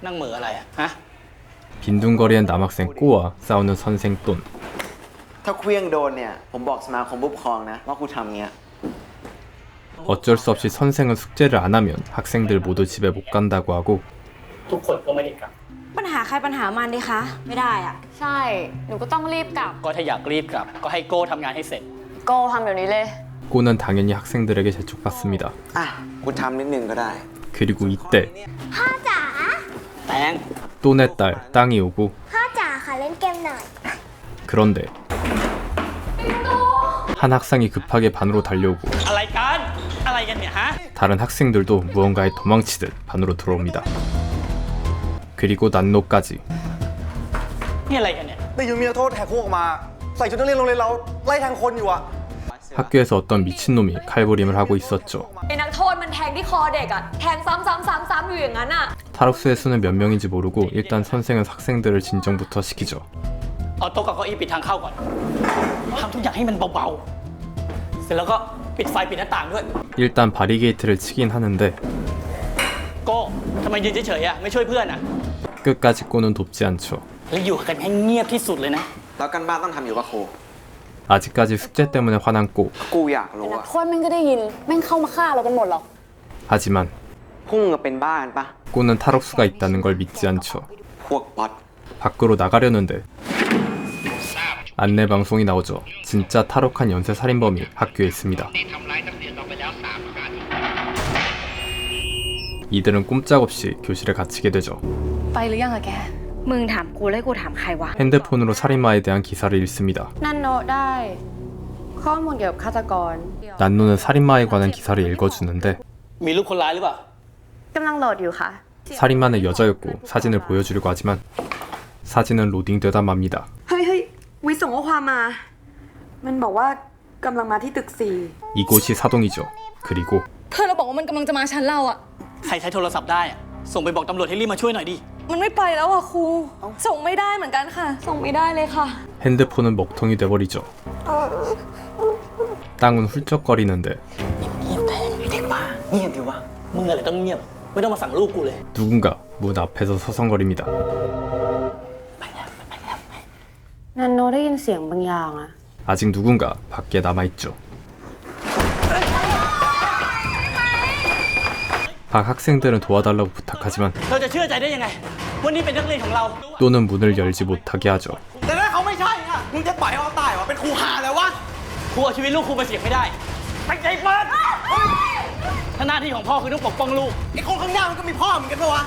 นั่งเหม่ออะไรอะฮะ 빈둥거리는 남학생 꼬와 싸우는 선생 돈. ถ้าเคลี้ยงโดนเนี่ยผมบอกสมาคมผู้ปกครองนะว่ากูทำเงี้ย 어쩔 수 없이 선생은 숙제를 안 하면 학생들 모두 집에 못 간다고 하고 ทุกคนก็ไม่ได้กลับ ปัญหาใครปัญหามันดิคะไม่ได้อะ ใช่ หนูก็ต้องรีบกลับ ก็ถ้าอยากรีบกลับ ก็ให้โก้ทำงานให้เสร็จ โกทำเดี๋ยวนี้เลย 꼬는 당연히 학생들에게 재촉받습니다. อ่ะกูทำนิดนึงก็ได้ 그리고 이때 พ่อจ๋า แตง 돈의 딸 땅이 오고 พ่อจ๋าขอเล่นเกมหน่อย 그런데 한 학생이 급하게 반으로 달려오고 อะไรกัน อะไรกันเนี่ยฮะ 다른 학생들도 무언가에 도망치듯 반으로 들어옵니다. 그리고 난로까지. นี่อะไรกันเนี่ย ได้ยินมีนักโทษแหกคุกออกมา ใส่ชุดนักเรียนโรงเรียนเราไล่แทงคนอยู่อะ 학교에서 어떤 미친놈이 칼부림을 하고 있었죠. ไอ้นักโทษมันแทงที่คอเด็กอะแทงซ้ำๆๆๆอยู่อย่างนั้นอะ 탈옥수의 수는 몇 명인지 모르고 일단 선생은 학생들을 진정부터 시키죠. เอาโต๊ะกับเก้าอี้ปิดทางเข้าก่อนทำทุกอย่างให้มันเบาๆ เสร็จแล้วก็ปิดไฟปิดหน้าต่างด้วย 일단 바리게이트를 치긴 하는데 โก้ทำไมยืนเฉยๆอะไม่ช่วยเพื่อนอะ 끝까지 꼬는 돕지 않죠. แล้วอยู่กันให้เงียบที่สุดเลยนะ แล้วกันบ้านต้องทำอยู่กับครู 아직까지 숙제 때문에 화난 꼬. กูอยากรู้ นัก อะ โทษแม่งก็ได้ยิน แม่งเข้ามาฆ่าเรากันหมดหรอก 하지만 พวกมึงอะเป็นบ้านปะ 꼬는 탈옥수가 있다는 걸 믿지 않죠. พวกป๊อต 밖으로 나가려는데 안내 방송이 나오죠. 진짜 탈옥한 연쇄 살인범이 학교에 있습니다. 이들은 꼼짝없이 교실에 갇히게 되죠. ไปหรือยังอะแก มึงถามกูแล้วกูถามใครวะ 핸드폰으로 살인마에 대한 기사를 읽습니다. นันโนได้ข้อมูลเกี่ยวกับฆาตกร 난노는 살인마에 관한 기사를 읽어주는데 มีรูปคนร้ายหรือเปล่า กำลังโหลดอยู่ค่ะ 살인마는 여자였고 사진을 보여주려고 하지만 사진은 로딩되다 맙니다. เฮ้ยวิส่งข้อความมา มันบอกว่ากำลังมาที่ตึก 이곳이 사동이죠. 그리고 เพื่อนเราบอกว่ามันกำลังจะมาชั้นเราอะ ใครใช้โทรศัพท์ได้อะส่งไปบอกตำรวจให้รีบมาช่วยหน่อยดิ มันไม่ไปแล้วอะครูส่งไม่ได้เหมือนกันค่ะ ส่งไม่ได้เลยค่ะ 핸드폰은 먹통이 돼버리죠. 땅은 훌쩍거리는데 เงียบดิวะ มึงอะไรต้องเงียบ ไม่ต้องมาสั่งลูกกูเลย 누군가 문 앞에서 서성거립니다. นันโนได้ยินเสียงบางอย่างอะ 아직 누군가 밖에 남아있죠. 박 학생들은 도와달라고 부탁하지만 เราจะเชื่อใจได้ยังไงว่านี่เป็นนักเรียนของเรา 또는 문을 열지 못하게 하죠. แต่ถ้าเขาไม่ใช่อะมึงจะปล่อยให้เขาตายวะเป็นครูหาเลยวะ ครูเอาชีวิตลูกครูมาเสี่ยงไม่ได้ไม่ใจเปิดถ้าหน้าที่ของพ่อคือต้องปกป้องลูก ไอ้คนข้างหน้ามันก็มีพ่อเหมือนกันปะวะ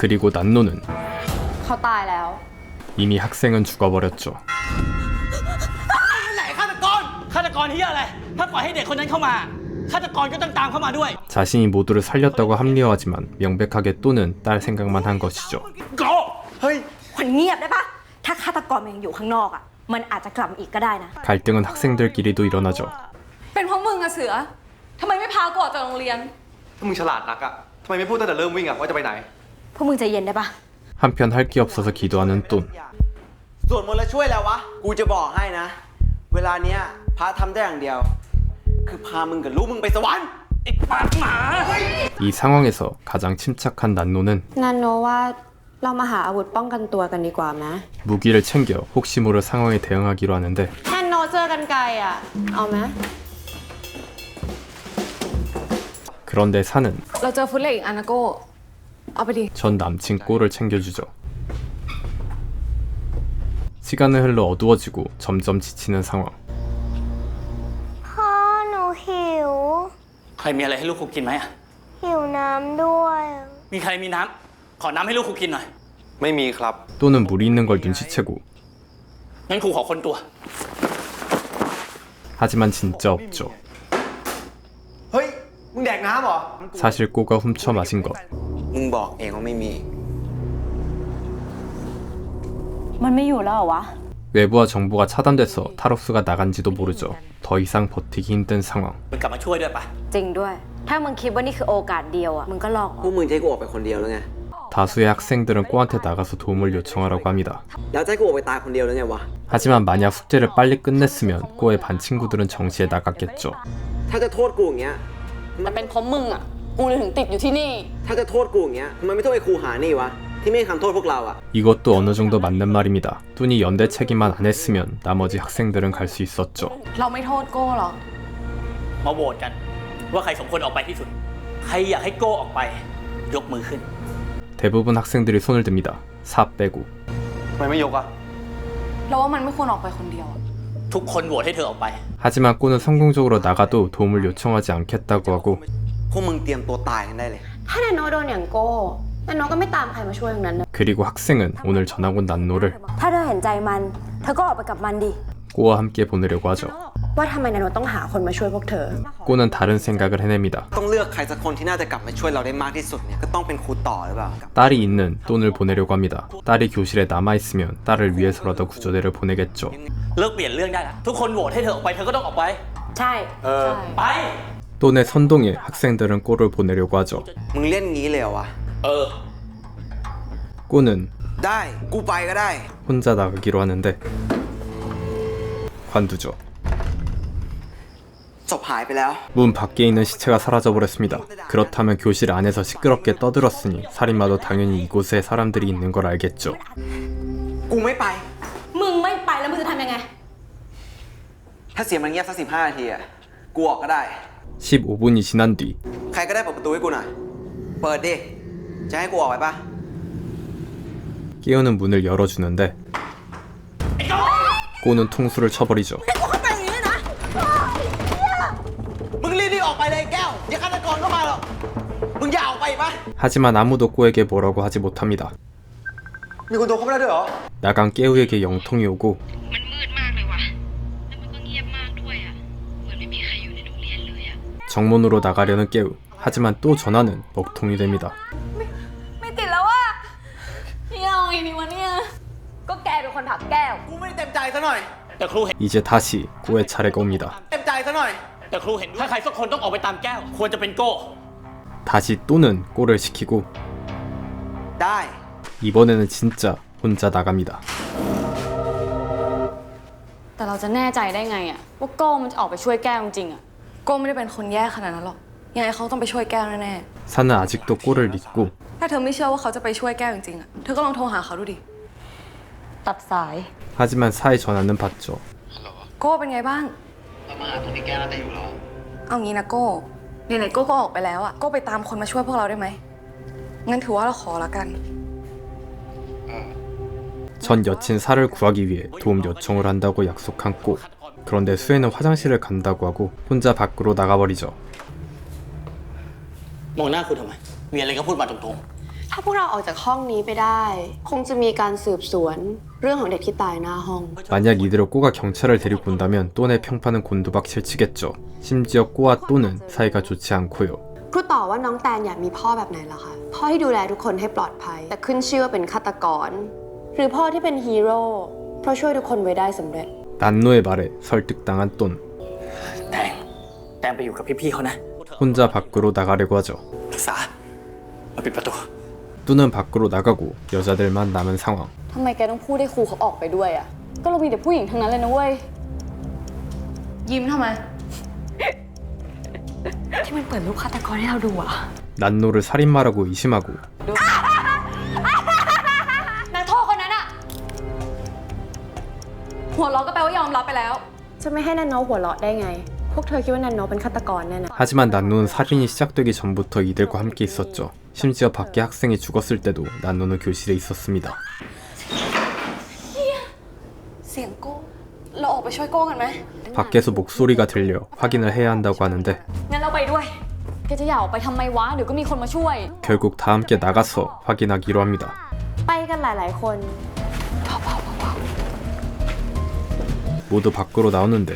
그리고 난노는 เขาตายแล้ว 이미 학생은 죽어버렸죠. ไหนฆาตกร ฆาตกรที่อะไร ถ้าปล่อยให้เด็กคนนั้นเข้ามา ฆาตกรก็ต้องตามเข้ามาด้วย 자신이 모두를 살렸다고 합리화하지만 명백하게 또는 딸 생각만 한 것이죠. โก้ เฮ้ย ขวัญเงียบได้ปะถ้าฆาตกรมันยังอยู่ข้างนอกอะมันอาจจะกลับมาอีกก็ได้นะ 갈등은 학생들끼리도 일어나죠. เป็นเพราะมึงอะเสือทำไมไม่พากูออกจากโรงเรียน ถ้ามึงฉลาดนักอะทำไมไม่พูดตั้งแต่เริ่มวิ่งอะว่าจะไปไหน พวกมึงใจเย็นได้ปะ 한편 할 게 없어서 기도하는 돈. ส่วนมนต์แล้วช่วยแล้ววะ กูจะบอกให้นะ เวลาเนี้ยพระทำได้อย่างเดียว คือพามึงกับลูกมึงไปสวรรค์ ไอ้ปากหมา 이 상황에서 가장 침착한 난노는 นันโนว่าเรามาหาอาวุธป้องกันตัวกันดีกว่าไหม 무기를 챙겨 혹시 모를 상황에 대응하기로 하는데 นันโนเจอกันไกลอะเอาไหม 그런데 산은 เราเจอฟุตเหล็กอีกอันนะโก้เอาไปดิ 전 남친 꼬를 챙겨주죠. 시간은 흘러 어두워지고 점점 지치는 상황. พ่อหนูหิว ใครมีอะไรให้ลูกครูกินไหมอะ หิวน้ำด้วย มีใครมีน้ำ ขอน้ำให้ลูกครูกินหน่อย ไม่มีครับ 또는 물이 있는 걸 눈치채고 งั้นครูขอคนตัว 하지만 진짜 없죠. เฮ้ย มึงแดกน้ำเหรอ 사실 꼬가 훔쳐 마신 것. มึงบอกเองว่าไม่มี มันไม่อยู่แล้วเหรอวะ 외부와 정보가 차단돼서 탈옥수가 나간지도 모르죠. 더 이상 버티기 힘든 상황. มึงกลับมาช่วยด้วยปะ จริงด้วย ถ้ามึงคิดว่านี่คือโอกาสเดียวอะมึงก็ลอง พวกมึงจะให้กูออกไปคนเดียวแล้วไง 다수의 학생들은 꼬한테 나가서 도움을 요청하라고 합니다. แล้วจะให้กูออกไปตายคนเดียวแล้วไงวะ 하지만 만약 숙제를 빨리 끝냈으면 꼬의 반 친구들은 정시에 나갔겠죠. ถ้าจะโทษกูอย่างเงี้ย มันเป็นเพราะมึงอะ กูเลยถึงติดอยู่ที่นี่ ถ้าจะโทษกูอย่างเงี้ยทำไมไม่โทษไอ้ครูหานี่วะที่ไม่ทำโทษพวกเราอะ 이것도 어느 정도 맞는 말입니다. 뚠이 연대 체기만 안 했으면 나머지 학생들은 갈 수 있었죠. เราไม่โทษโก้หรอก มาโหวตกัน ว่าใครสมควรออกไปที่สุด ใครอยากให้โก้ออกไป ยกมือขึ้น 대부분 학생들이 손을 듭니다. 사 빼고. ทำไมไม่ยกอะ เราว่ามันไม่ควรออกไปคนเดียว ทุกคนโหวตให้เธอออกไป 하지만 꼬는 성공적으로 나가도 도움을 요청하지 않겠다고 하고 พวกมึงเตรียมตัวตายกันได้เลย ถ้านันโนโดนอย่างโก้นันโนก็ไม่ตามใครมาช่วยทั้งนั้นนะ 그리고 학생은 오늘 전학 온 난노를 ถ้าเธอเห็นใจมัน เธอก็ออกไปกับมันดิ 꼬와 함께 보내려고 하죠. ว่าทำไมนันโนต้องหาคนมาช่วยพวกเธอ 꼬는 다른 생각을 해냅니다. ต้องเลือกใครสักคนที่น่าจะกลับมาช่วยเราได้มากที่สุดเนี่ยก็ต้องเป็นครูต่อหรือเปล่า 딸이 있는 뚠을 보내려고 합니다. 딸이 교실에 남아있으면 딸을 위해서라도 구조대를 보내겠죠. เลิกเปลี่ยนเรื่องได้ละทุกคนโหวตให้เธอออกไป เธอก็ต้องออกไป ใช่ ไป 뚠의 선동에 학생들은 꼬를 보내려고 하죠. มึงเล่นงี้เลยเหรอวะ เออ 꼬는 ได้กูไปก็ได้ 혼자 나가기로 하는데 관두죠. ศพหายไปแล้ว 문 밖에 있는 시체가 사라져버렸습니다. 그렇다면 교실 안에서 시끄럽게 떠들었으니 살인마도 당연히 이곳에 사람들이 있는 걸 알겠죠. กูไม่ไป มึงไม่ไปแล้วมึงจะทำยังไง ถ้าเสียงมันเงียบสัก15 นาทีอะกูออกก็ได้ 15분이 지난 뒤 ใครก็ได้เปิดประตูให้กูหน่อย เปิดดิ จะให้กูออกไปปะ 깨우는 문을 열어주는데 꼬는 통수를 쳐버리죠. มึงรีบออกไปเลยแก้ว อย่าฆาตกรเข้ามาหรอก มึงอย่าออกไปปะ 하지만 아무도 꼬에게 뭐라고 하지 못합니다. มีคนโทรเข้ามาได้ด้วยเหรอ 나간 깨우에게 영통이 오고 มันมืดมากเลยว่ะ แล้วมันก็เงียบมากด้วยอ่ะ เหมือนไม่มีใครอยู่ในโรงเรียนเลยอ่ะ 정문으로 나가려는 깨우. 하지만 또 전화는 먹통이 됩니다. ไม่ติดแล้วอะเนี่ยเอาไงดีวะเนี่ย ก็แกเป็นคนผลักแก้ว กูไม่ได้เต็มใจซะหน่อย แต่ครูเห็น 이제 다시 꼬의 차례가 옵니다. เต็มใจซะหน่อย แต่ครูเห็นด้วยถ้าใครสักคนต้องออกไปตามแก้ว ควรจะเป็นโก้ 다시 또는 꼬를 시키고 ได้ 이번에는 진짜 혼자 나갑니다. แต่เราจะแน่ใจได้ไงอะว่าโก้มันจะออกไปช่วยแก้วจริงๆอะโก้ไม่ได้เป็นคนแย่ขนาดนั้นหรอก ยังไงเขาต้องไปช่วยแก้วแน่ 사는 아직도 꼬를 믿고 ๆ ถ้าเธอไม่เชื่อว่าเขาจะไปช่วยแก้วจริงๆอะเธอก็ลองโทรหาเขาดูดิ ตัดสาย 하지만 사의 전화는 받죠. โก้เป็นไงบ้าง เรามาหาตรงนี้แก้น่าจะอยู่แล้ว เอางี้นะโก้ไหนๆโก้ก็ออกไปแล้วอะโก้ไปตามคนมาช่วยพวกเราได้ไหม งั้นถือว่าเราขอละกัน 전 여친 사를 구하기 위해 도움 요청을 한다고 약속한 꼬. 그런데 수혜는 화장실을 간다고 하고 혼자 밖으로 나가버리죠. มองหน้าคุณทำไม มีอะไรก็พูดมาตรง ถ้าพวกเราออกจากห้องนี้ไปได้ คงจะมีการสืบสวนเรื่องของเด็กที่ตายหน้าห้อง 만약 이대로 꼬가 경찰을 데리고 온다면 또의 평판은 곤두박질 치겠죠. 심지어 꼬와 또는 사이가 좋지 않고요. ครูต่อว่าน้องแตนอยากมีพ่อแบบไหนล่ะคะ พ่อที่ดูแลทุกคนให้ปลอดภัย แต่ขึ้นชื่อว่าเป็นฆาตกร หรือพ่อที่เป็นฮีโร่เพราะช่วยทุกคนไว้ได้สำเร็จ 난노의 말에 설득당한 똔. ๆ แตงไปอยู่กับพี่ๆเขานะ 혼자 밖으로 나가려고 하죠. ศึกษา มาปิดประตู 뚠은 밖으로 나가고 여자들만 남은 상황. ทำไมแกต้องพูดให้ครูเขาออกไปด้วยอะก็เรามีแต่ผู้หญิงทั้งนั้นเลยนะเว้ย ยิ้มทำไม ที่มันเปิดรูปฆาตกรให้เราดูอะ 난노를 살인마라고 의심하고 นักโทษคนนั้นอะหัวเราะก็แปลว่ายอมรับไปแล้ว จะไม่ให้นันโนหัวเราะได้ไง พวกเธอคิดว่านันโนเป็นฆาตกรแน่นะ 하지만 난노는 살인이 시작되기 전부터 이들과 함께 있었죠. 심지어 밖에 학생이 죽었을 때도 난노는 교실에 있었습니다. เสียงโก้ เราออกไปช่วยโก้กันไหม 밖에서 목소리가 들려 확인을 해야 한다고 하는데 งั้นเราไปด้วย แกจะอยากออกไปทำไมวะ ดี๋ยวก็มีคนมาช่วย 결국 다 함께 나가서 확인하기로 합니다. ไปกันหลายๆคน 모두 밖으로 나오는데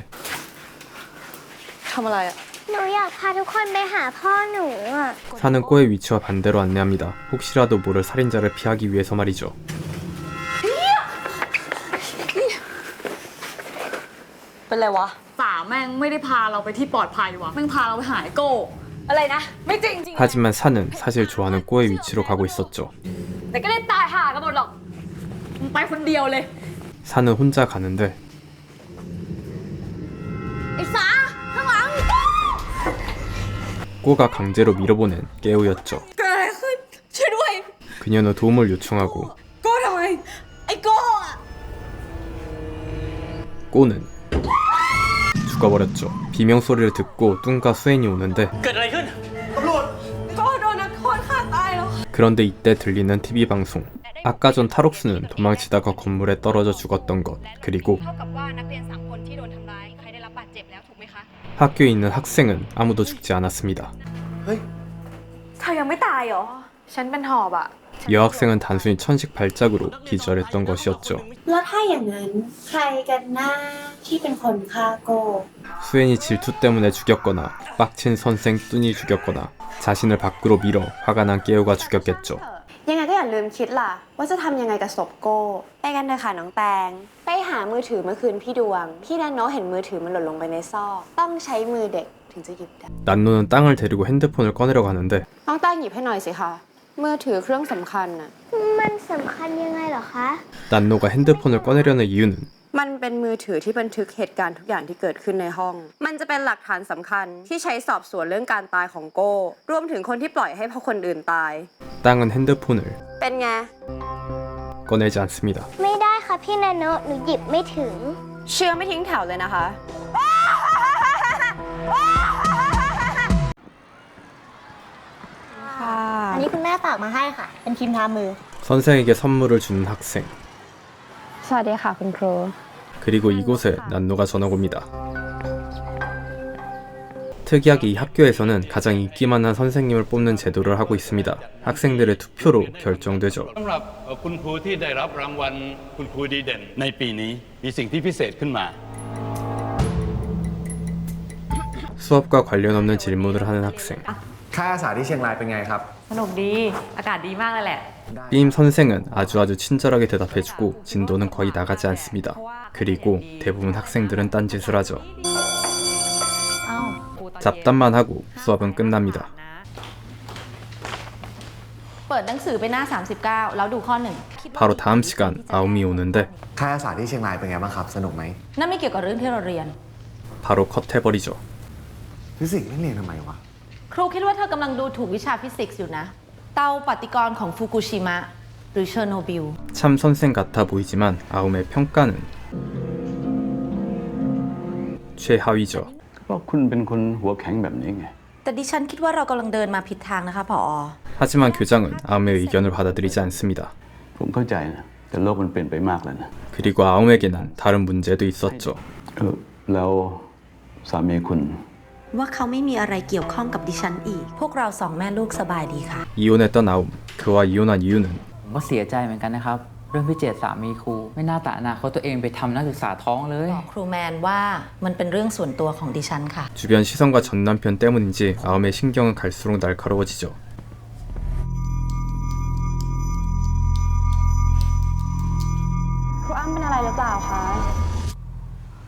ทำอะไรอะ หนูอยากพาทุกคนไปหาพ่อหนูอ่ะ 사는 꼬의 위치와 반대로 안내합니다. 혹시라도 모를 살인자를 피하기 위해서 말이죠. เป็นไรวะสาแม่งไม่ได้พาเราไปที่ปลอดภัยวะแม่งพาเราไปหาไอ้โก้ อะไรนะ ไม่จริงจริง 하지만 사는 사실 좋아하는 꼬의 위치로 가고 있었죠. แต่ก็ได้ตายห่ากันหมดหรอกมึงไปคนเดียวเลย 사는 혼자 가는데 ไอ้สาข้างหลัง 꼬는 꼬가 강제로 밀어보낸 깨우였죠. เกิดอะไรขึ้น ช่วยด้วย 그녀는 도움을 요청하고 โก้ทำไม ไอ้โก้อะ 꼬는 죽어버렸죠. 비명소리를 듣고 뚱과 수엔이 오는데 เกิดอะไรขึ้น โก้โดนนักโทษฆ่าตายแล้ว 그런데 이때 들리는 TV 방송. 아까 전 탈옥수는 도망치다가 건물에 떨어져 죽었던 것, 그리고 เท่ากับว่านักเรียน3คนที่โดนทำร้ายใครได้รับบาดเจ็บแล้วถูกไหมคะ 학교에 있는 학생은 아무도 죽지 않았습니다. เฮ้ย เธอยังไม่ตายเหรอ ฉันเป็นหอบอะ 여학생은 단순히 천식 발작으로 기절했던 것이었죠. แล้วถ้าอย่างนั้นใครกันหน้าที่เป็นคนฆ่าโก้ 수엔이 질투 때문에 죽였거나 빡친 선생 뚠이 죽였거나 자신을 밖으로 밀어 화가 난 깨우가 죽였겠죠. ยังไงก็อย่าลืมคิดล่ะ ว่าจะทำยังไงกับศพโก้ไปกันเถอะค่ะน้องแตงไปหามือถือเมื่อคืนพี่ดวงพี่นันโนเห็นมือถือมันหล่นลงไปในซอกต้องใช้มือเด็กถึงจะหยิบได้ 난노는 땅을 데리고 핸드폰을 꺼내려 가는데 น้องแตงหยิบให้หน่อยสิคะมือถือเครื่องสำคัญน่ะ มันสำคัญยังไงเหรอคะ 난노가 핸드폰을 꺼내려는 이유는 มันเป็นมือถือที่บันทึกเหตุการณ์ทุกอย่างที่เกิดขึ้นในห้อง มันจะเป็นหลักฐานสำคัญที่ใช้สอบสวนเรื่องการตายของโก้รวมถึงคนที่ปล่อยให้คนอื่นตาย 땅은 핸드폰을 เป็นไง 꺼내지 않습니다. ไม่ได้ค่ะพี่นาโนหนูหยิบไม่ถึง เชื่อไม่ทิ้งแถวเลยนะคะ อันนี้คุณแม่ฝากมาให้ค่ะ เป็นครีมทามือ 선생에게 선물을 주는 학생. สวัสดีค่ะคุณครู 그리고 이곳에 난노가 전학 옵니다. 특이하게 이 학교에서는 가장 인기 많은 선생님을 뽑는 제도를 하고 있습니다. 학생들의 투표로 결정되죠. สำหรับคุณครูที่ได้รับรางวัลคุณครูดีเด่นในปีนี้มีสิ่งที่พิเศษขึ้นมา 수업과 관련 없는 질문을 하는 학생. ค่าอาสาที่เชียงรายเป็นไงครับ สนุกดี อากาศดีมากเลยแหละ 삐임 선생은 아주 친절하게 대답해주고 진도는 거의 나가지 않습니다. 그리고 대부분 학생들은 딴짓을 하죠. 잡담만 하고 수업은 끝납니다. เปิดหนังสือไปหน้า 39 แล้วดูข้อ 바로 다음 시간 아움이 오는데 ค่าอาสาที่เชียงรายเป็นไงบ้างครับ สนุกไหม 1นั่นไม่เกี่ยวกับเรื่องที่เราเรียน 바로 컷해버리죠. ฟิสิกส์ไม่เรียนทำไมวะ ครูคิดว่าเธอกำลังดูถูกวิชาฟิสิกส์อยู่นะ เตาปฏิกรณ์ของฟุกุชิมะหรือเชอร์โนบิล 참 선생 같아 보이지만 아움의 평가는 최하위죠. เพราะคุณเป็นคนหัวแข็งแบบนี้ไง แต่ดิฉันคิดว่าเรากำลังเดินมาผิดทางนะคะผอ 하지만 교장은 아움의 의견을 받아들이지 않습니다. ผมเข้าใจนะแต่โลกมันเปลี่ยนไปมากแล้วนะ 그리고 아움에게는 다른 문제도 있었죠. แล้วสามีคุณ ว่าเขาไม่มีอะไรเกี่ยวข้องกับดิฉันอีก พวกเราสองแม่ลูกสบายดีค่ะ 이혼했던 아움. 그와 이혼한 이유는 ผมก็เสียใจเหมือนกันนะครับ เรื่องพี่เจตสามีครูไม่น่าตัดอนาคตตัวเองไปทำนักศึกษาท้องเลย บอกครูแมนว่ามันเป็นเรื่องส่วนตัวของดิฉันค่ะ 주변 시선과 전 남편 때문인지 아움의 신경은 갈수록 날카로워지죠. ครูอ้ำเป็นอะไรหรือเปล่าคะ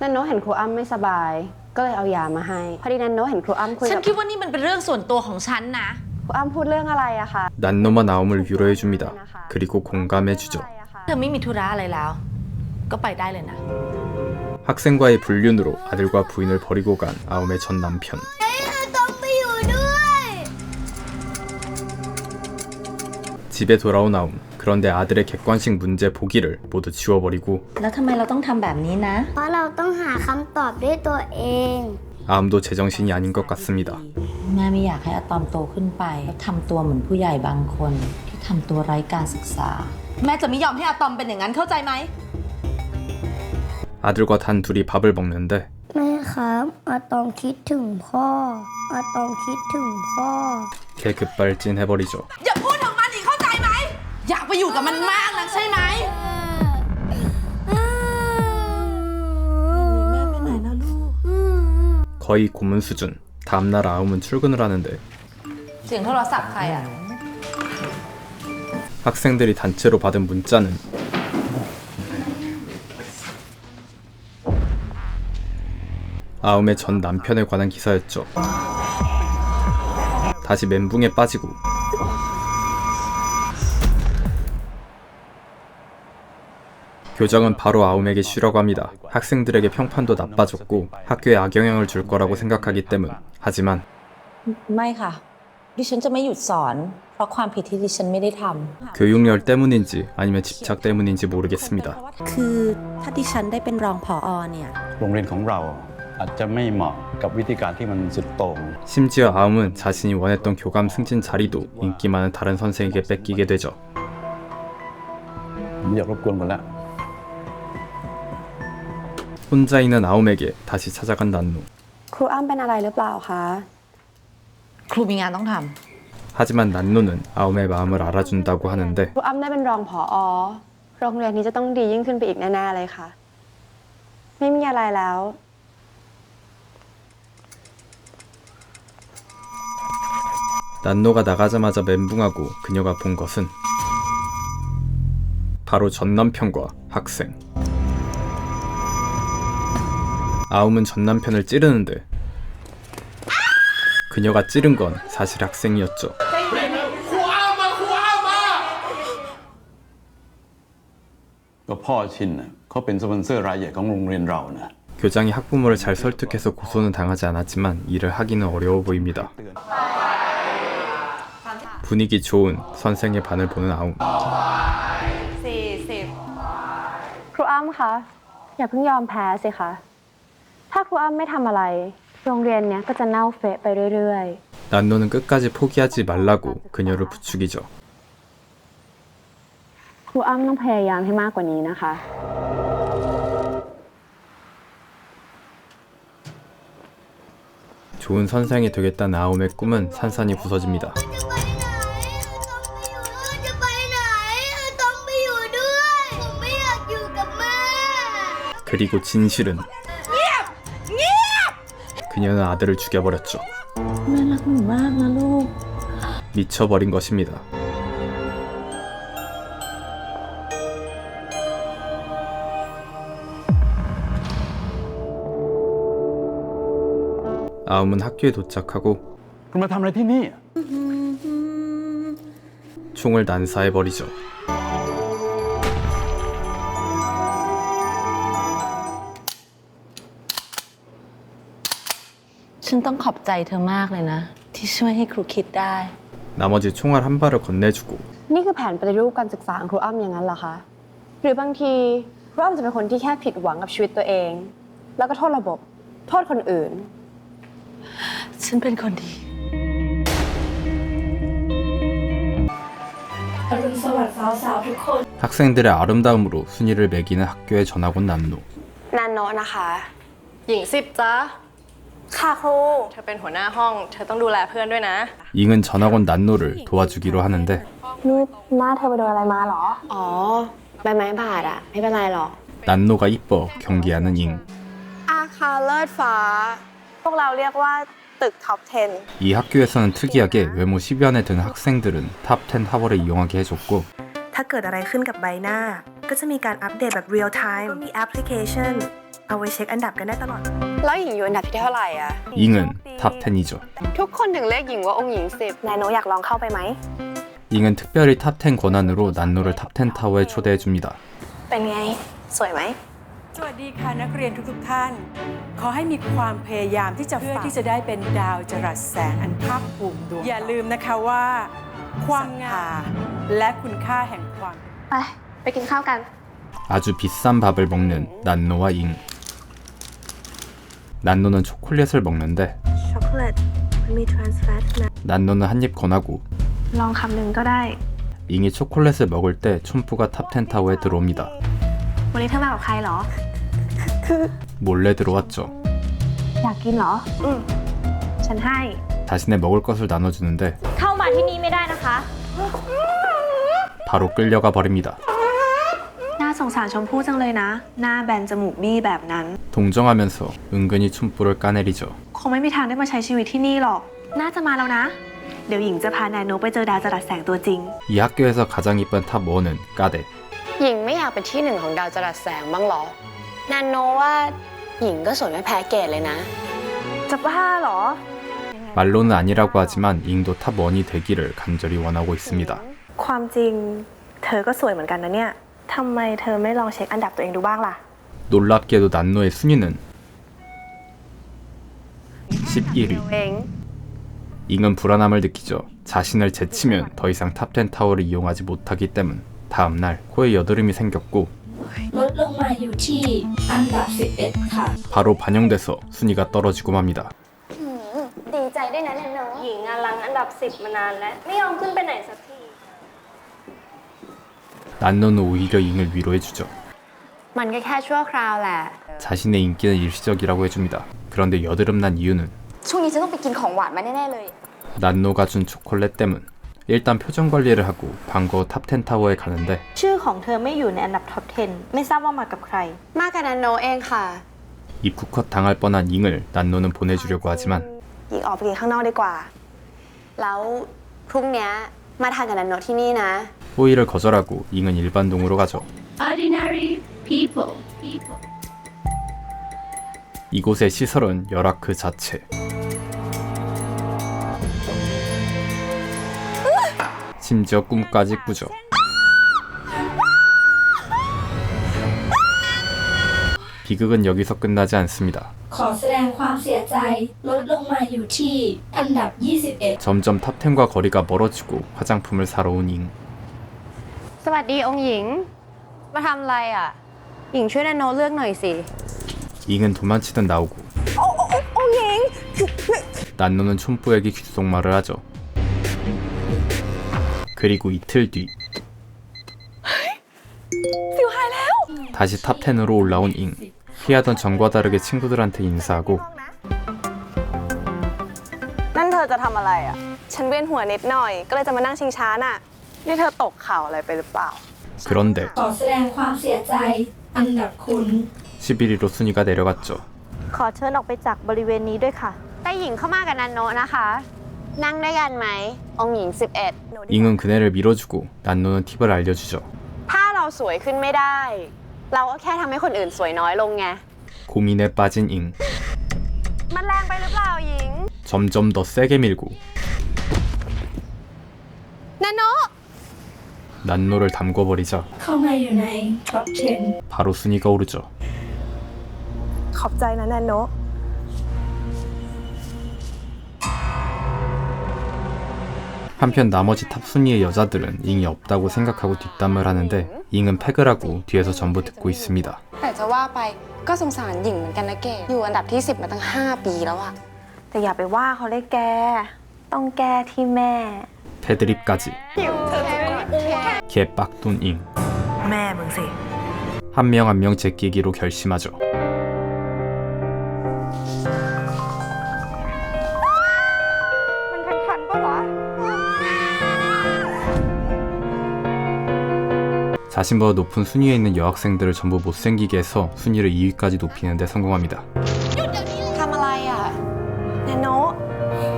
นันโนเห็นครูอ้ำไม่สบาย ก็เลยเอายามาให้ พอดีนันโนเห็นครูอ้ำคุย ฉัน กับ คิดว่านี่มันเป็นเรื่องส่วนตัวของฉันนะ ครูอ้ำพูดเรื่องอะไรอะคะ 난노만 아움을 위로해줍니다. 그리고 공감해주죠. เธอไม่มีธุระอะไรแล้ว ก็ไปได้เลยนะ 학생과의 불륜으로 아들과 부인을 버리고 간 아움의 전 남편. ต้องไปอยู่ด้วย 집에 돌아온 아움. 그런데 아들의 객관식 문제 보기를 모두 지워버리고 แล้วทำไมเราต้องทำแบบนี้นะ เพราะเราต้องหาคำตอบด้วยตัวเอง 아움도 제정신이 아닌 것 같습니다. แม่ไม่อยากให้อะตอมโตขึ้นไปแล้วทำตัวเหมือนผู้ใหญ่บางคนที่ทำตัวไร้การศึกษา แม่จะไม่ยอมให้อะตอมเป็นอย่างนั้นเข้าใจไหม 아들과 단 둘이 밥을 먹는데 แม่ครับอาตอมคิดถึงพ่ออาตอมคิดถึงพ่อ 개 급발진해버리죠. อย่าพูดถึงมันอีกเข้าใจไหม อยากไปอยู่กับมันมากนักใช่ไหม แม่ไปไหนนะลูก 거의 고문 수준. 다음날 아움은 출근을 하는데 เสียงโทรศัพท์ใครอ่ะ 학생들이 단체로 받은 문자는 아움의 전 남편에 관한 기사였죠. 다시 멘붕에 빠지고 교장은 바로 아움에게 쉬라고 합니다. 학생들에게 평판도 나빠졌고 학교에 악영향을 줄 거라고 생각하기 때문. 하지만 ไม่ค่ะ ดิฉันจะไม่หยุดสอน เพราะความผิดที่ดิฉันไม่ได้ทำ 교육열 때문인지 아니면 집착 때문인지 모르겠습니다. คือถ้าดิฉันได้เป็นรองผอเนี่ย โรงเรียนของเราอาจจะไม่เหมาะกับวิธีการที่มันสุดโต่ง 심지어 아움은 자신이 원했던 교감 승진 자리도 인기 많은 다른 선생에게 뺏기게 되죠. ผมไม่อยากรบกวนคุณแล้ว 혼자 있는 아움에게 다시 찾아간 난노. ครูอ้ำเป็นอะไรหรือเปล่าคะ ครูมีงานต้องท 하지만 난노는 아움의 마음을 알아준다고 하는데 ครูอ้ำได้เป็นรองผอ โรงเรียนนี้จะต้องดียิ่งขึ้นไปอีกแน่ๆเลยค่ะ ไม่มีอะไรแล้ว 난노가 나가자마자 멘붕하고 그녀가 본 것은 바로 전 남편과 학생. 아움은 전 남편을 찌르는데 그녀가 찌른 건 사실 학생이었죠. ก็พ่อชินน่ะเขาเป็นสปอนเซอร์รายใหญ่ของโรงเรียนเรานะ 교장이 학부모를 잘 설득해서 고소는 당하지 않았지만 일을 하기는 어려워 보입니다. 분위기 좋은 선생의 반을 보는 아움. ครูอ้ำคะอย่าเพิ่งยอมแพ้สิคะ ถ้าครูอ้ำไม่ทำอะไร โรงเรียนเนี้ยก็จะเน่าเฟะไปเรื่อย 난노는 끝까지 포기하지 말라고 그녀를 부추기죠. ๆ ครูอ้ำต้องพยายามให้มากกว่านี้นะคะ 좋은 선생이 되겠다는 아움의 꿈은 산산이 부서집니다. จะไปไหนต้องไปอยู่ด้วยผมไม่อยากอยู่กับแม่ 그리고 진실은 그녀는 아들을 죽여버렸죠. ำแม่รักหนูมากนะลูก 미쳐버린 것입니다. 아움은 학교에 도착하고 คุณมาทำอะไรที่นี่ 총을 난사해버리죠. ฉันต้องขอบใจเธอมากเลยนะ ที่ช่วยให้ครูคิดได้ 나머지 총알 한 발을 건네주고 นี่คือแผนปฏิรูปการศึกษาของครูอ้ำอย่างนั้นเหรอคะ หรือบางทีครูอ้ำจะเป็นคนที่แค่ผิดหวังกับชีวิตตัวเอง แล้วก็โทษระบบ โทษคนอื่น ฉันเป็นคนดี 학생들의 아름다움으로 순위를 매기는 학교에 전학 온 난노. นันโนะนะคะ หญิง10จ้าค่ะครู เธอเป็นหัวหน้าห้อง เธอต้องดูแลเพื่อนด้วยนะ 잉은 전학 온 난노를 도와주기로 하는데 นี่หน้าเธอไปโดนอะไรมาเหรอ อ๋อ ใบไม้บาดอะไม่เป็นไรหรอก 난노가 이뻐 경기하는 잉. อาคารเลิศฟ้า พวกเราเรียกว่าตึกท็อป 10 이 학교에서는 특이하게 외모 10위안에 드는 학생들은 탑10 하월을 이용하게 해줬고 ถ้าเกิดอะไรขึ้นกับใบหน้า ก็จะมีการอัปเดตแบบ real time มีแอปพลิเคชัน เอาไว้เช็คอันดับกันได้ตลอด แล้วหญิงอยู่อันดับที่เท่าไหร่อะ 잉은 탑10이죠. ทุกคนถึงเรียกหญิงว่าองค์หญิง10 นายโนอยากลองเข้าไปไหม 잉은 특별히 탑10 권한으로 난노를 탑10 타워에 초대해줍니다. เป็นไง สวยไหม สวัสดีค่ะนักเรียนทุกท่าน ขอให้มีความพยายามที่จะเพื่อที่จะได้เป็นดาวจรัสแสงอันภาคภูมิดวงอย่าลืมนะคะว่า ความงามและคุณค่าแห่งความ ไปกินข้าวกัน 아주 비싼 밥을 먹는 난노와 잉. 난노는 초콜릿을 먹는데 ช็อกโกแลตมันมี trans fat นะ 난노는 한 입 권하고 ลองคำหนึ่งก็ได้ 잉이 초콜릿을 먹을 때 촌프가 탑10 타워에 들어옵니다. วันนี้เธอมากับใครเหรอ 몰래 들어왔죠. อยากกินเหรอ ฉันให้ 자신의 먹을 것을 나눠주는데 เข้ามาที่นี่ไม่ได้นะคะ 바로 끌려가 버립니다. น่าสงสารชมพู่จังเลยนะ หน้าแบนจมูกบี้แบบนั้น 동정하면서 은근히 춘뿌를 까내리죠. คงไม่มีทางได้มาใช้ชีวิตที่นี่หรอก น่าจะมาแล้วนะ เดี๋ยวหญิงจะพานายโนไปเจอดาวจรัสแสงตัวจริง 이 학교에서 가장 이쁜 탑1은 까데. หญิงไม่อยากเป็นที่หนึ่งของดาวจรัสแสงบ้างหรอ นันโนว่าหญิงก็สวยไม่แพ้เกดเลยนะ จะบ้าเหรอ 말로는 아니라고 하지만 잉도 탑1이 되기를 간절히 원하고 있습니다. ความจริง เธอก็สวยเหมือนกันนะเนี่ยทำไมเธอไม่ลองเช็คอันดับตัวเองดูบ้างล่ะ 놀랍게도 난노의 순위는 11위. เอง 잉은 불안함을 느끼죠. 자신을 제치면 더 이상 탑10 타워를 이용하지 못하기 때문 다음날 코에 여드름이 생겼고 ลดลงมาอยู่ที่อันดับ 11 ค่ะ 바로 반영돼서 순위가 떨어지고 맙니다. ดีใจด้วยนะแนนโนหญิงอะลังอันดับ 10 มานานแล้ว ไม่ยอมขึ้นไปไหนสักที 난노는 오히려 잉을 위로해주죠. มันก็แค่ชั่วคราวแหละ 자신의 인기는 일시적이라고 해줍니다. 그런데 여드름 난 이유는 ช่วงนี้ฉันต้องไปกินของหวานมาแน่ๆเลย 난노가 준 초콜릿 때문. 일단 표정 관리를 하고 광고 탑10 타워에 가는데 ชื่อของเธอไม่อยู่ในอันดับท็อป 10 ไม่ทราบว่ามากับใคร มากับแนนโนเองค่ะ 입국컷 당할 뻔한 잉을 난노는 보내주려고 하지만 หญิงออกไปกินข้างนอกดีกว่า แล้วพรุ่งเนี้ยมาทานกับแนนโนที่นี่นะ 호의를 거절하고 잉은 일반동으로 가죠. ordinary people 이곳의 시설은 열악 그 자체. 심지어 꿈까지 꾸죠. 비극은 여기서 끝나지 않습니다. ขอแสดงความเสียใจลดลงมาอยู่ที่อันดับ 21 점점 탑10과 거리가 멀어지고 화장품을 사러 온 잉. สวัสดีองค์หญิง มาทำอะไรอ่ะ หญิงช่วยแนนโนเลือกหน่อยสิ 잉은 도망치듯 나오고 องค์หญิง 난노는 촌부에게 귓속말을 하죠. 그리고 이틀 뒤 다시 탑10으로 올라온 잉. 피하던 전과 다르게 친구들한테 인사하고 นั่นเธอจะทำอะไรอ่ะ ฉันเวียนหัวนิดหน่อย ก็เลยจะมานั่งชิงช้าน่ะ นี่เธอตกข่าวอะไรไปหรือเปล่า 그런데 ขอแสดงความเสียใจอันดับคุณ 11위로 순위가 내려갔죠. ขอเชิญออกไปจากบริเวณนี้ด้วยค่ะ แต่หญิงเข้ามากับแนนโนนะคะ นั่งด้วยกันไหม องค์หญิง 11 잉은 그네를 밀어주고 난노는 팁을 알려주죠. ถ้าเราสวยขึ้นไม่ได้ เราก็แค่ทำให้คนอื่นสวยน้อยลงไง 고민에 빠진 잉. มันแรงไปหรือเปล่าหญิง 점점 더 세게 밀고 แนนโน 난노를 담궈버리자 เข้ามาอยู่ใน top 10 바로 순위가 오르죠. ขอบใจนะแนนโน 한편 나머지 탑 순위의 여자들은 잉이 없다고 생각하고 뒷담을 하는데 잉은 팩을 하고 뒤에서 전부 듣고 있습니다. แต่จะว่าไปก็สงสารหญิงเหมือนกันนะเกดอยู่อันดับที่ 10 มาตั้ง 5 ปีแล้วอะ แต่อย่าไปว่าเขาเลยแก ต้องแก้ที่แม่ 패드립까지 개빡돈 잉. แม่มึงสิ 한 명 한 명 제끼기로 결심하죠. มันคันๆปะวะ 자신보다 높은 순위에 있는 여학생들을 전부 못생기게 해서 순위를 2위까지 높이는 데 성공합니다. ทำอะไรอะ แนนโน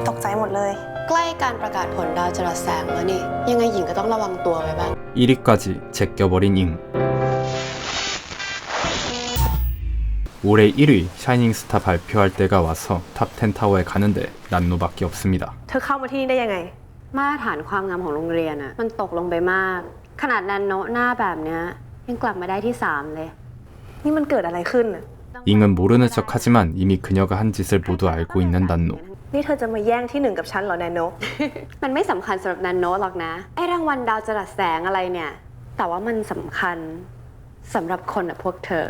ตกใจหมดเลย ใกล้การประกาศผลดาวจรัสแสงแล้วนี่ ยังไงหญิงก็ต้องระวังตัวไว้บ้าง 1위까지 제껴버린 잉. 올해 1위 샤이닝스타 발표할 때가 와서 탑10 타워에 가는데 난노밖에 없습니다. เธอเข้ามาที่นี่ได้ยังไง มาตรฐานความงามของโรงเรียนอะมันตกลงไปมาก ขนาดแนนโนหน้าแบบเนี้ยยังกลับมาได้ที่ 3 เลย นี่มันเกิดอะไรขึ้นน่ะ 잉은 모르는 척하지만 이미 그녀가 한 짓을 모두 알고 있는 난노. นี่เธอจะมาแย่งที่ 1 กับฉันเหรอแนนโน มันไม่สำคัญสำหรับแนนโนหรอกนะ ไอ้รางวัลดาวจรัสแสงอะไรเนี่ย แต่ว่ามันสำคัญสำหรับคนแบบพวกเธอ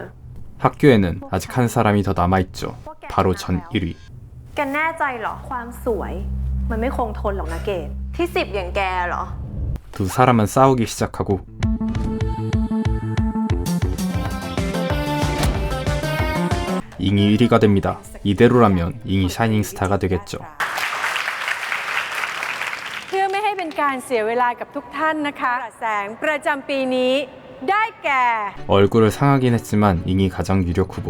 학교에는 아직 한 사람이 더 남아있죠. 바로 전 1위. แกแน่ใจเหรอ ความสวย มันไม่คงทนหรอกนะเกด ที่ 10 อย่างแกเหรอ 두 사람은 싸우기 시작하고 잉이 1위가 됩니다. 이대로라면 잉이 샤이닝스타가 되겠죠. เพื่อไม่ให้เป็นการเสียเวลากับทุกท่านนะคะแสงประจำปีนี้ได้แก่ 얼굴을 상하긴 했지만 잉이 가장 유력 후보.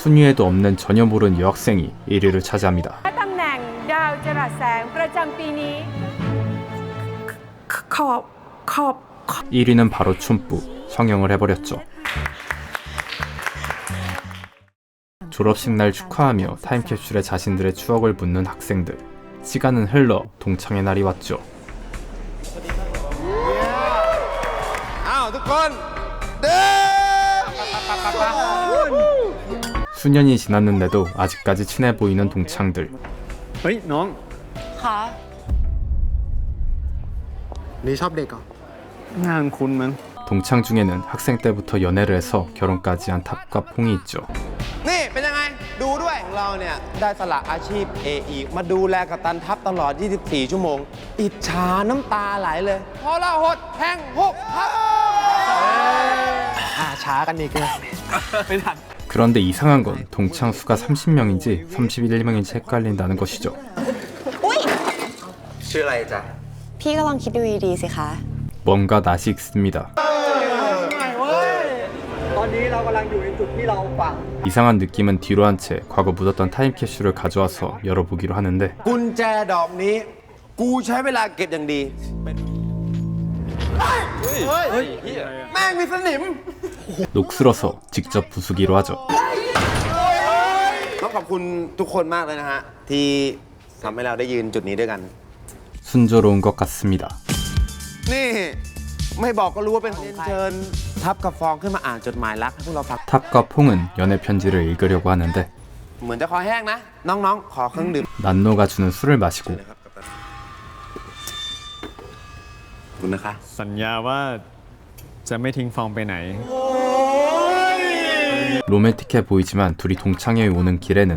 순위에도 없는 전혀 모르는 여학생이 1위를 차지합니다. ตำแหน่งดาวจรัสแสงประจำปีนี้ 1위는 바로 춘뿌. 성형을 해버렸죠. 졸업식 날 축하하며 타임캡슐에 자신들의 추억을 묻는 학생들. 시간은 흘러 동창의 날이 왔죠. อ้าวทุกคนเด้ 수년이 지났는데도 아직까지 친해 보이는 동창들. เฮ้ยน้อง ค่ะ นี่ชอบเด็กเหรอ งานคุณมั้ง 동창 중에는 학생 때부터 연애를 해서 결혼까지 한 탑과 퐁이 있죠. นี่เป็นยังไง ดูด้วยเราเนี่ยได้สละอาชีพ AE มาดูแลกัปตันทัพตลอด 24 ชั่วโมง อิจฉาน้ำตาไหลเลย พอเราหดแทงหกครับ ช้ากันอีกเลยไม่ทัน 그런데 이상한 건 동창 수가 30명인지 31명인지 헷갈린다는 것이죠. ชื่ออะไรจ๊ะ พี่ก็ลองคิดดูดีๆสิคะ 뭔가 낯이 익습니다. ตอนนี้เรากำลังอยู่ในจุดที่เราฝัง 이상한 느낌은 뒤로 한 채 과거 묻었던 타임캡슐을 가져와서 열어보기로 하는데 กุญแจดอกนี้ กูใช้เวลาเก็บอย่างดีแม่งมีสนิม 녹슬어서 직접 부수기로 하죠. ต้องขอบคุณทุกคนมากเลยนะฮะ ที่ทำให้เราได้ยืนจุดนี้ด้วยกัน 순조로운 것 같습니다. นี่ไม่บอกก็รู้ว่าเป็นของใครเชิญทับกับฟองขึ้นมาอ่านจดหมายรักให้พวกเราฟัง 탑과 퐁은 연애 편지를 읽으려고 하는데 เหมือนจะคอแห้งนะ น้องๆ ขอเครื่องดื่ม 난노가 주는 술을 마시고 คุณนะคะ สัญญาว่าจะไม่ทิ้งฟองไปไหน 로맨틱해 보이지만 둘이 동창회에 오는 길에는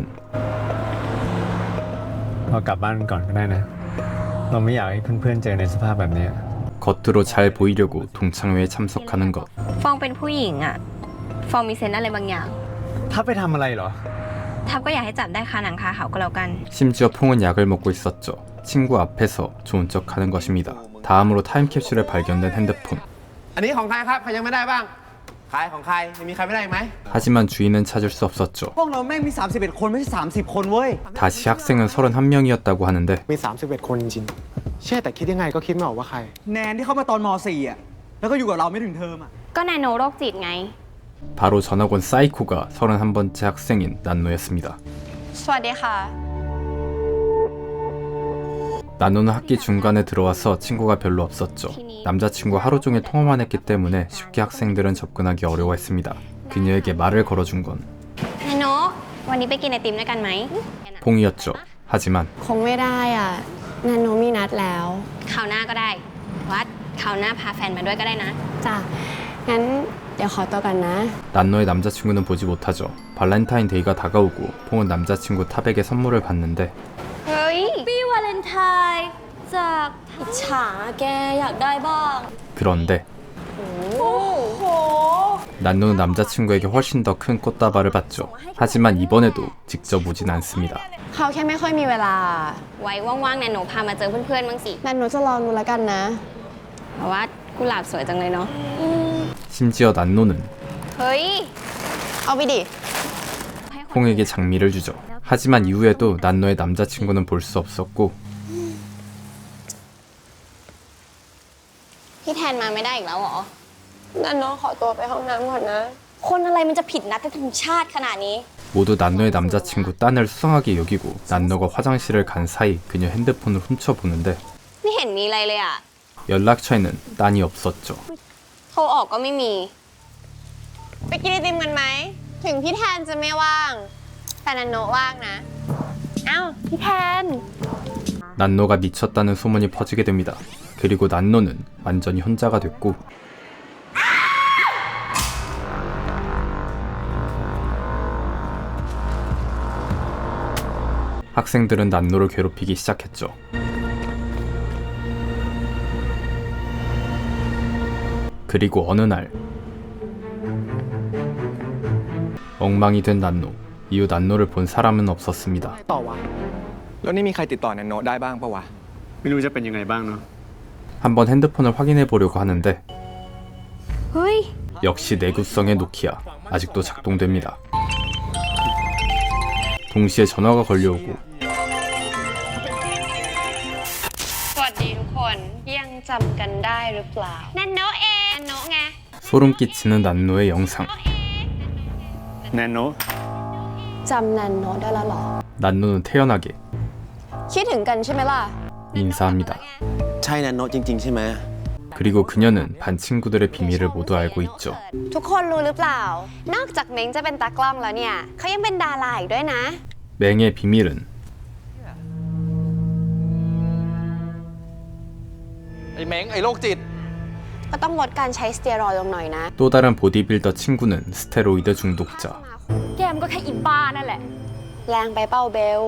เรากลับบ้านก่อนก็ได้นะ เราไม่อยากให้เพื่อนๆเจอในสภาพแบบนี้ 겉으로 잘 보이려고 동창회에 참석하는 것. ฟองเป็นผู้หญิงอะฟองมีเซนส์อะไรบางอย่าง ถ้าไปทำอะไรเหรอ ทับก็อยากให้จับได้คาหนังคาเขาก็แล้วกัน 심지어 퐁은 약을 먹고 있었죠. 친구 앞에서 좋은 척하는 것입니다. 다음으로 타임캡슐에 발견된 핸드폰. อันนี้ของใครครับ ใครยังไม่ได้บ้าง ใครของใครยังมีใครไม่ได้อีกไหม 하지만 주인은 찾을 수 없었죠. พวกเราแม่งมี 31 คนไม่ใช่ 30 คนเว้ย 다시 학생은 31명이었다고 하는데 มี 31 คนจริงๆเชื่อแต่คิดยังไงก็คิดไม่ออกว่าใคร แนนที่เข้ามาตอนม .4 อ่ะ แล้วก็อยู่กับเราไม่ถึงเทอมอ่ะ ก็นาโนโรคจิตไง 바로 전학온 사이코가 31번째 학생인 난노였습니다. สวัสดีค่ะ 난노는 학기 중간에 들어와서 친구가 별로 없었죠. 남자친구 하루 종일 통화만 했기 때문에 쉽게 학생들은 접근하기 어려워했습니다. 그녀에게 말을 걸어준 건 นาโนวันนี้ไปกินไอติมด้วยกันไหม 퐁이었죠. 하지만 คงไม่ได้อ่ะนันโนมีนัดแล้ว คราวหน้าก็ได้ วัดคราวหน้าพาแฟนมาด้วยก็ได้นะ จ้ะ งั้นเดี๋ยวขอตัวกันนะ 난노의 남자친구는 보지 못하죠. 발렌타인데이가 다가오고 퐁은 남자친구 탑에게 선물을 받는데 เฮ้ยปี้วาเลนไทน์จากอิจฉาแกอยากได้บ้าง 그런데 โอ้โห 난노는 남자친구에게 훨씬 더 큰 꽃다발을 받죠. 하지만 이번에도 직접 오진 않습니다. เขาแค่ไม่ค่อยมีเวลา ไว้ว่างๆนาโนพามาเจอเพื่อนๆบ้างสิ นันโนจะลองดูแล้วกันนะ เพราะว่ากุหลาบสวยจังเลยเนาะ 심지어 난노는 เฮ้ย เอาไปดิ 퐁에게 장미를 주죠. 하지만 이후에도 난노의 남자친구는 볼 수 없었고 พี่แทนมาไม่ได้อีกแล้วเหรอ นันโนขอตัวไปห้องน้ำก่อนนะ คนอะไรมันจะผิดนัดกันถึงชาติขนาดนี้ 모두 난노의 남자친구 딴을 수상하게 여기고 난노가 화장실을 간 사이 그녀 핸드폰을 훔쳐보는데 ไม่เห็นมีอะไรเลยอ่ะ 연락처에는 딴이 없었죠. โทรออกก็ไม่มี ไปกินไอติมกันไหม ถึงพี่แทนจะไม่ว่าง แต่นันโนว่างนะ เอ้า พี่แทน 난노가 미쳤다는 소문이 퍼지게 됩니다. 그리고 난노는 완전히 혼자가 됐고 학생들은 난노를 괴롭히기 시작했죠. 그리고 어느 날 엉망이 된 난노. 이후 난노를 본 사람은 없었습니다. ต่อวะแล้วนี่มีใครติดต่อแนนโนได้บ้างปะวะ ไม่รู้จะเป็นยังไงบ้างเนาะ 한번 핸드폰을 확인해 보려고 하는데 เฮ้ย 역시 내구성의 노키아. 아직도 작동됩니다. 동시에 전화가 걸려오고 สวัสดีทุกคน ยังจำกันได้หรือเปล่า นันโนเองนันโนไง 소름 끼치는 난노의 영상. แนนโน จำนันโนได้แล้วเหรอ 난노는 태연하게 คิดถึงกันใช่ไหมล่ะ 인사합니다. ใช่แนนโนจริง ๆ ใช่ไหม 그리고 그녀는 반 친구들의 비밀을 모두 알고 있죠. ทุกคนรู้หรือเปล่า นอกจากเม้งจะเป็นตากล้องแล้วเนี่ยเขายังเป็นดาราอีกด้วยนะ 맹의 비밀은 ไอ้เม้งไอ้โรคจิต ก็ต้องลดการใช้สเตียรอยด์ลงหน่อยนะ 또 다른 보디빌더 친구는 스테로이드 중독자. แกมก็แค่อีบ้านั่นแหละ แรงไปเป้าเบล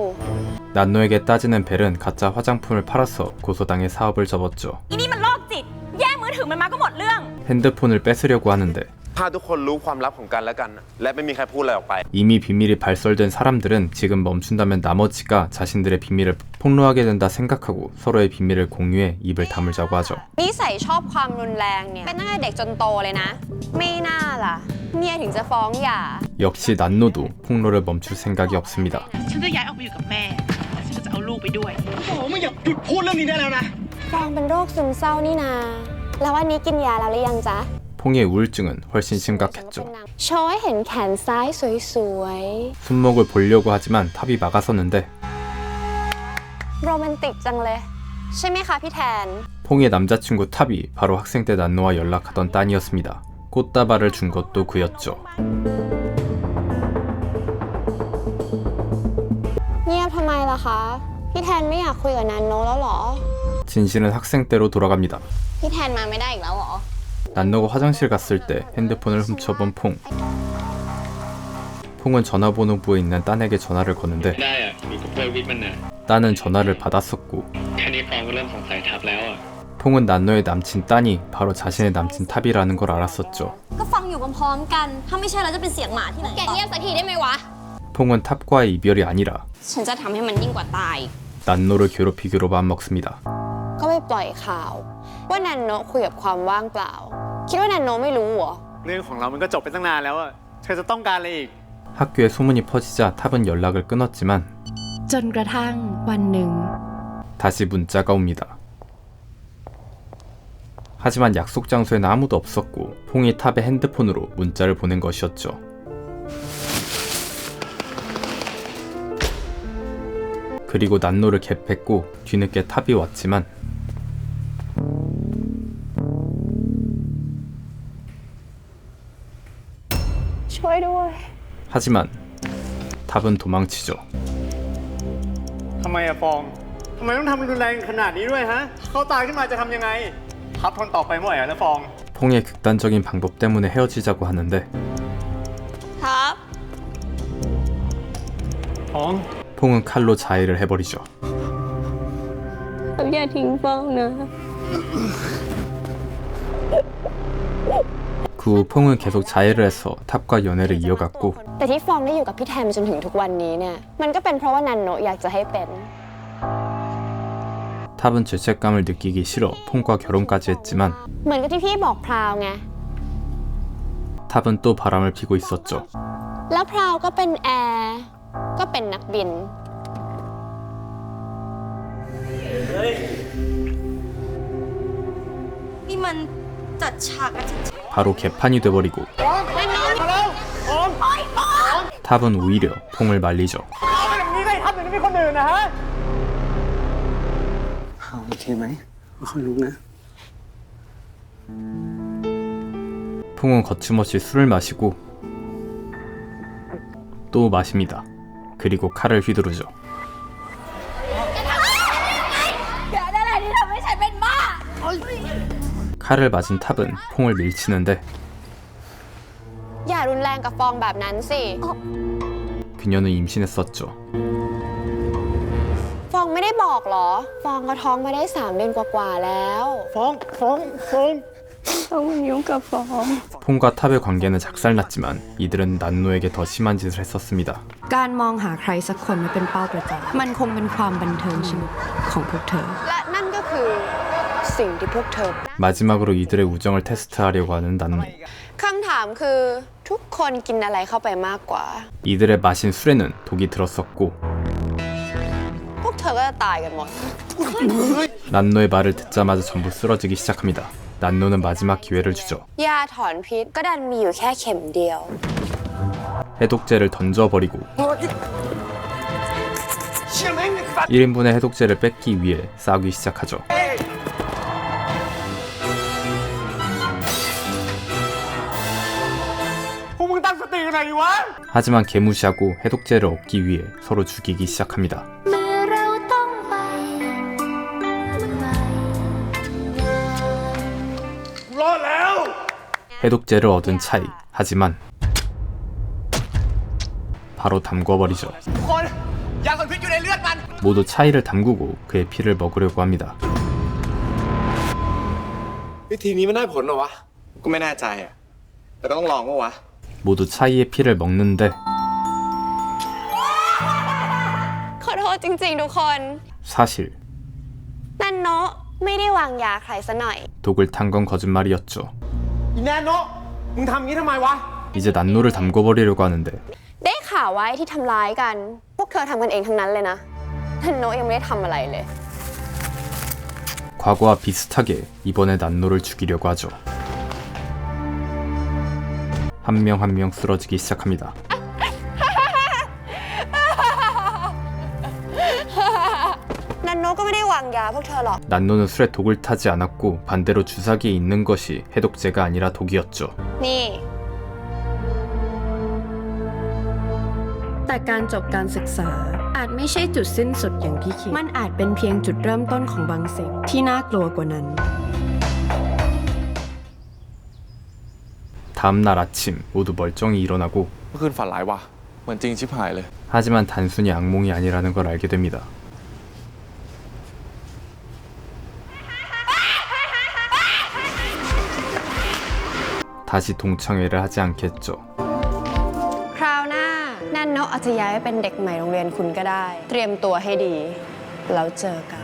난노에게 따지는 벨은 가짜 화장품을 팔아서 고소당해 사업을 접었죠. อีนี่มันโรคจิต แย่งมือถือมันมาก็หมดเรื่อง 핸드폰을 뺏으려고 하는데 ถ้าทุกคนรู้ความลับของกันและกัน และไม่มีใครพูดอะไรออกไป 이미 비밀이 발설된 사람들은 지금 멈춘다면 나머지가 자신들의 비밀을 폭로하게 된다 생각하고 서로의 비밀을 공유해 입을 다물자고 하죠. นิสัยชอบความรุนแรงเนี่ยเป็นตั้งแต่เด็กจนโตเลยนะ ไม่น่าล่ะเมียถึงจะฟ้องหย่า 역시 난노도 폭로를 멈출 생각이 없습니다. ฉันจะย้ายออกไปอยู่กับแม่และฉันก็จะเอาลูกไปด้วยโอ้ไม่อยากหยุดพูดเรื่องนี้ได้แล้วนะ ฟองเป็นโรคซึมเศร้านี่นา แล้ววันนี้กินยาแล้วหรือยังจ๊ะ 퐁의 우울증은 훨씬 심각했죠. โชว์ให้เห็นแขนซ้ายสวย 손목을 보려고 하지만 탑이 막아섰는데 ๆ โรแมนติกจังเลย ใช่ไหมคะพี่แทน 퐁의 남자친구 탑이 바로 학생 때 난노와 연락하던 딴이었습니다. 꽃다발을 준 것도 그였죠. เงียบทำไมล่ะคะ พี่แทนไม่อยากคุยกับนันโนแล้วเหรอ 진실은 학생 때로 돌아갑니다. พี่แทนมาไม่ได้อีกแล้วเหรอ 난노가 화장실 갔을 때 핸드폰을 훔쳐본 퐁. 퐁은 전화번호부에 있는 딴에게 전화를 거는데 ได้อะอยู่กับเพื่อนวิทย์มันน่ะ 딴은 전화를 받았었고 แค่นี้ฟองก็เริ่มสงสัยทับแล้วอ่ะ 퐁은 난노의 남친 딴이 바로 자신의 남친 탑이라는 걸 알았었죠. ก็ฟังอยู่พร้อมๆกัน ถ้าไม่ใช่แล้วจะเป็นเสียงหมาที่ไหน แกเงียบสักทีได้ไหมวะ 퐁은 탑과의 이별이 아니라 ฉันจะทำให้มันยิ่งกว่าตาย 난노를 괴롭히기로 맘먹습니다. ก็ไปปล่อยข่าว ว่านันโนคุยกับความว่างเปล่า คิดว่านันโนไม่รู้เหรอ เรื่องของเรามันก็จบไปตั้งนานแล้วอ่ะเธอจะต้องการอะไรอีก 학교에 소문이 퍼지자 탑은 연락을 끊었지만 จนกระทั่งวันหนึ่ง 다시 문자가 옵니다. 하지만 약속 장소에는 아무도 없었고 퐁이 탑의 핸드폰으로 문자를 보낸 것이었죠. 그리고 난노를 개팼고 뒤늦게 탑이 왔지만 하지만 탑은 도망치죠. ทำไมอะฟองทำไมต้องทำรุนแรงขนาดนี้ด้วยฮะเขาตายขึ้นมาจะทำยังไงทับทนต่อไปไม่ไหวแล้วฟอง 퐁의 극단적인 방법 때문에 헤어지자고 하는데 ครับ ฟอง 퐁은 칼로 자해를 해버리죠. อย่าทิ้งฟองนะ 그 후 퐁은 계속 자해를 해서 탑과 연애를 이어갔고 แต่ที่ฟองได้อยู่กับพี่แทนมาจนถึงทุกวันนี้เนี่ย มันก็เป็นเพราะว่านันโนอยากจะให้เป็น 탑은 죄책감을 느끼기 싫어 퐁과 결혼까지 했지만 เหมือนกับที่พี่บอกพราวไง 탑은 또 바람을 피고 있었죠. แล้วพราวก็เป็นแอร์ ก็เป็นนักบิน นี่มันจัดฉากกันชัด 바로 개판이 돼버리고 탑은 오히려 퐁을 말리죠. อย่างนี้ได้ทับอย่างนี้มีคนอื่นนะฮะ โอเคไหมค่อยลุกนะ 퐁은 거침없이 술을 마시고 또 마십니다. 그리고 칼을 휘두르죠. แกนั่นแหละที่ทำให้ฉันเป็นบ้า 칼을 맞은 탑은 퐁을 밀치는데 อย่ารุนแรงกับฟองแบบนั้นสิ 그녀는 임신했었죠. ฟองไม่ได้บอกเหรอ ฟองก็ท้องมาได้3 เดือนกว่าๆแล้ว ฟองต้องยุ่งกับฟอง 퐁과 탑의 관계는 작살났지만 이들은 난노에게 더 심한 짓을 했었습니다. การมองหาใครสักคนมาเป็นเป้าประจำมันคงเป็นความบันเทิงชีวิตของพวกเธอ และนั่นก็คือสิ่งที่พวกเธอ 마지막으로 이들의 우정을 테스트하려고 하는 난노. คำถามคือทุกคนกินอะไรเข้าไปมากกว่า 이들의 마신 술에는 독이 들었었고 พวกเธอก็จะตายกันหมด 난노의 말을 듣자마자 전부 쓰러지기 시작합니다. 난노는 마지막 기회를 주죠. ยาถอนพิษก็ดันมีอยู่แค่เข็มเดียว 해독제를 던져버리고 1인분의 해독제를 뺏기 위해 싸우기 시작하죠. ยังไงดีวะ 하지만 개무시하고 해독제를 얻기 위해 서로 죽이기 시작합니다. เมื่อเราต้องไป รอดแล้ว 해독제를 얻은 차이. 하지만 바로 담궈버리죠. ทุกคนยาคนพิษอยู่ในเลือดมัน 모두 차이를 담그고 그의 피를 먹으려고 합니다. วิธีนี้มันได้ผลเหรอวะ กูไม่แน่ใจอ่ะ แต่ก็ต้องลองวะ 모두 차이의 피를 먹는데 ขอโทษจริงๆทุกคน 사실 นันโนะไม่ได้วางยาใครซะหน่อย 독을 탄 건 거짓말이었죠. อีแนโนะมึงทำงี้ทำไมวะ 이제 난노를 담궈버리려고 하는데 ได้ข่าวไว้ที่ทำร้ายกัน พวกเธอทำกันเองทั้งนั้นเลยนะนันโนะยังไม่ได้ทำอะไรเลย 과거와 비슷하게 이번에 난노를 죽이려고 하죠. 한 명 한 명 쓰러지기 시작합니다. นันโนะก็ไม่ได้วางยาพวกเธอหรอก 난노는 술에 독을 타지 않았고 반대로 주사기에 있는 것이 해독제가 아니라 독이었죠. นี่ แต่การจบการศึกษาอาจไม่ใช่จุดสิ้นสุดอย่างที่คิด มันอาจเป็นเพียงจุดเริ่มต้นของบางสิ่งที่น่ากลัวกว่านั้น 다음날 아침 모두 멀쩡히 일어나고 เมื่อคืนฝันร้ายว่ะเหมือนจริงชิบหายเลย 하지만 단순히 악몽이 아니라는 걸 알게 됩니다. 다시 동창회를 하지 않겠죠. คราวหน้านันโนะอาจจะย้ายไปเป็นเด็กใหม่โรงเรียนคุณก็ได้ เตรียมตัวให้ดี แล้วเจอกัน